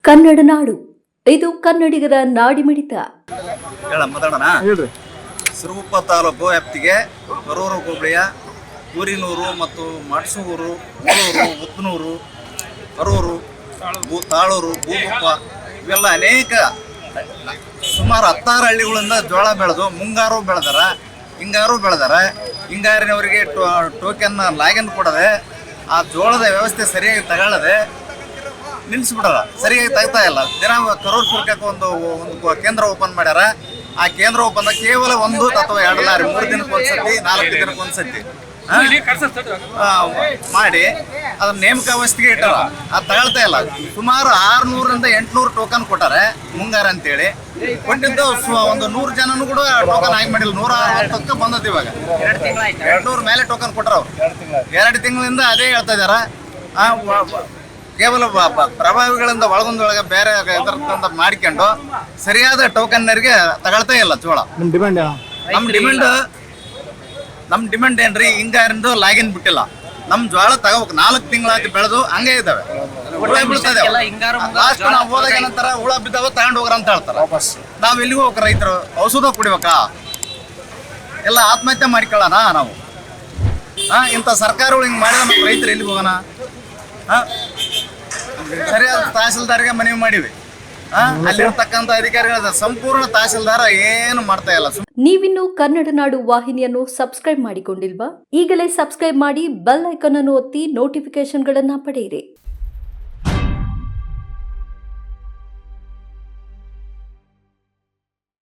ಕನ್ನಡ ನಾಡು ಇದು ಕನ್ನಡಿಗರ ನಾಡಿಮಿಡಿತ. ಮಾತಾಡೋಣ. ಸಿರುಗುಪ್ಪ ತಾಲೂಕು ವ್ಯಾಪ್ತಿಗೆ ಕರೂರು ಹೋಬಳಿಯ ಊರಿನೂರು ಮತ್ತು ಮಡ್ಸೂರು, ಮೂಳೂರು, ಉತ್ತನೂರು, ಕರೂರು, ತಾಳೂರು, ಭೂಗುಪ್ಪ ಇವೆಲ್ಲ ಅನೇಕ ಸುಮಾರು 16 ಹಳ್ಳಿಗಳಿಂದ ಜೋಳ ಬೆಳೆದು ಮುಂಗಾರು ಬೆಳೆದಾರ, ಹಿಂಗಾರು ಬೆಳೆದಾರ. ಹಿಂಗಾರಿನವರಿಗೆ ಟೋಕೆನ್ ಲಾಗಿನ್ ಕೊಡದೆ ಆ ಜೋಳದ ವ್ಯವಸ್ಥೆ ಸರಿಯಾಗಿ ತಗೊಳ್ಳದೆ ನಿಲ್ಲಿಸ್ಬಿಡಲ್ಲ, ಸರಿಯಾಗಿ ತೆಗ್ತಾ ಇಲ್ಲ. ದಿನ ಕರೂರು ಪುರಕ್ಕೆ ಒಂದು ಕೇಂದ್ರ ಓಪನ್ ಮಾಡ್ಯಾರ. ಆ ಕೇಂದ್ರ ಓಪನ್ ಕೇವಲ 1 ಅಥವಾ 2 ಲಾರಿ 3 ದಿನಕ್ಕೆ ಒಂದ್ಸತಿ, 4 ದಿನಕ್ಕೆ ಒಂದ್ಸತಿ ಮಾಡಿ ಅದನ್ನ ನೇಮಕಾವಸ್ಥೆಗೆ ಇಟ್ಟಾರ. ಅದು ತಗೊಳ್ತಾ ಇಲ್ಲ. ಸುಮಾರು 600ರಿಂದ 800 ಟೋಕನ್ ಕೊಟ್ಟಾರೆ ಮುಂಗಾರ ಅಂತೇಳಿ. ಕೊಟ್ಟಿದ್ದು ಒಂದು 100 ಜನನು ಕೂಡ ಟೋಕನ್ ಆಗಿ ಮಾಡಿಲ್ಲ. 160ಕ್ಕೆ ಬಂದದ್ದು ಇವಾಗ 200 ಮೇಲೆ ಟೋಕನ್ ಕೊಟ್ರ. 2 ತಿಂಗಳಿಂದ ಅದೇ ಹೇಳ್ತಾ ಇದಾರ. ಕೇವಲ ಪ್ರಭಾವಿಗಳಿಂದ ಒಳಗೊಂದೊಳಗೆ ಬೇರೆ ಇದರಿಂದ ಮಾಡ್ಕೊಂಡು ಸರಿಯಾದ ಟೋಕನ್ನರಿಗೆ ತಗೊಳ್ತಾ ಇಲ್ಲ ಜೋಳ. ನಮ್ಮ ಡಿಮ್ಯಾಂಡ್ ಏನ್ರಿ, ಹಿಂಗಾರಿಂದು ಲಾಗಿನ್ ಬಿಟ್ಟಿಲ್ಲ. ನಮ್ ಜೋಳ ತಗೋಬೇಕು. 4 ತಿಂಗಳಾಗಿ ಬೆಳೆದು ಹಂಗೆ ಇದಾವೆ, ಹುಳ ಬೀಳ್ತದೆ. ಲಾಸ್ಟ್ ನಾವು ಹೋದಾಗ ಏನಂತಾರ, ಹುಳ ಬಿದ್ದಾವ ತಗೊಂಡ್ ಹೋಗ್ರ ಅಂತ ಹೇಳ್ತಾರ. ನಾವ್ ಎಲ್ಲಿಗೂ ಹೋಗ್ರ ರೈತರು ಔಷಧ ಕುಡಿಬೇಕಾ? ಎಲ್ಲ ಆತ್ಮಹತ್ಯೆ ಮಾಡ್ಕೊಳ್ಳೋಣ ನಾವು. ಇಂಥ ಸರ್ಕಾರಗಳು ಹಿಂಗ್ ಮಾಡಿದ ನಮ್ಮ ರೈತರು ಎಲ್ಲಿಗೆ ಹೋಗೋಣ? ಸರಿಯಾದ ತಹಸೀಲ್ದಾರ್ಗೆ ಮನವಿ ಮಾಡಿವಿ. ಅಲ್ಲಿರ್ತಕ್ಕಂಥ ಅಧಿಕಾರಿಗಳ ಸಂಪೂರ್ಣ ತಹಸೀಲ್ದಾರ ಏನು ಮಾಡ್ತಾ ಇಲ್ಲ. ನೀವಿನ್ನು ಕನ್ನಡ ನಾಡು ವಾಹಿನಿಯನ್ನು ಸಬ್ಸ್ಕ್ರೈಬ್ ಮಾಡಿಕೊಂಡಿಲ್ವಾ? ಈಗಲೇ ಸಬ್ಸ್ಕ್ರೈಬ್ ಮಾಡಿ, ಬೆಲ್ ಐಕಾನ್ ಅನ್ನು ಒತ್ತಿ ನೋಟಿಫಿಕೇಶನ್ಗಳನ್ನ ಪಡೆಯಿರಿ.